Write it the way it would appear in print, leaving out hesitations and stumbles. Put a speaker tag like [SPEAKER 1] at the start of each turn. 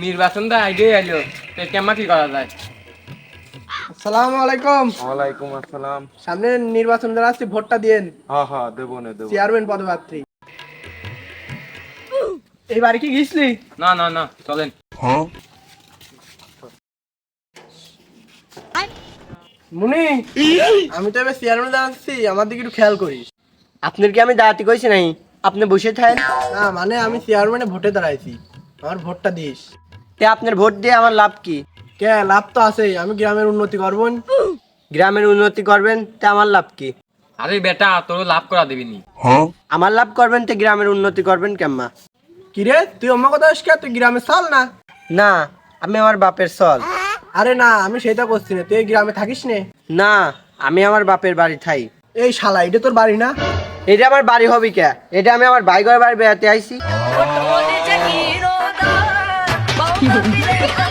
[SPEAKER 1] নির্বাচনটা আইডিয়াই আইলো তো কেমন কি করা যায়?
[SPEAKER 2] আসসালামু আলাইকুম।
[SPEAKER 3] ওয়ালাইকুম আসসালাম।
[SPEAKER 2] সামনে নির্বাচন যারা আসছে ভোটটা দিয়েন।
[SPEAKER 3] হ্যাঁ হ্যাঁ, দেবো না দেবো।
[SPEAKER 2] চেয়ারম্যান পদপ্রার্থী। এই বাড়ি কি গেছলি?
[SPEAKER 1] না না না, চলেন।
[SPEAKER 2] মুনি, আমি তো এবার চেয়ারম্যান দাঁড়াচ্ছি, আমার দিকে একটু খেয়াল করিস।
[SPEAKER 4] আপনার কি আমি দাঁড়াতে কইছি নাই? আপনি বসে থাকেন।
[SPEAKER 2] না মানে আমি চেয়ারম্যানে ভোটে দাঁড়াইছি, আমার ভোটটা দিস।
[SPEAKER 4] তে আপনার ভোট দিয়ে আমার লাভ কি?
[SPEAKER 2] কে লাভ তো আছেই, আমি গ্রামের উন্নতি করবো।
[SPEAKER 4] গ্রামের উন্নতি করবেন তে আমার লাভ কি?
[SPEAKER 1] আরে বেটা, তোর লাভ করা দিবিনি।
[SPEAKER 4] আমার লাভ করবেন তে গ্রামের উন্নতি করবেন কেম্মা?
[SPEAKER 2] কিরে তুই অন্য কথা বলিস কে? তুই গ্রামে চল না।
[SPEAKER 4] না, আমি আমার বাপের চল।
[SPEAKER 2] আরে না, আমি সেটা করছি না, তুই এই গ্রামে থাকিস নে।
[SPEAKER 4] না, আমি আমার বাপের বাড়ি থাই।
[SPEAKER 2] এই শালা, এটা তোর বাড়ি না?
[SPEAKER 4] এটা আমার বাড়ি হবে কে? এটা আমি আমার ভাই ঘর বাড়ি বেড়াতে আইছি।
[SPEAKER 5] ওটা ওরে জাগিরো দা বাবা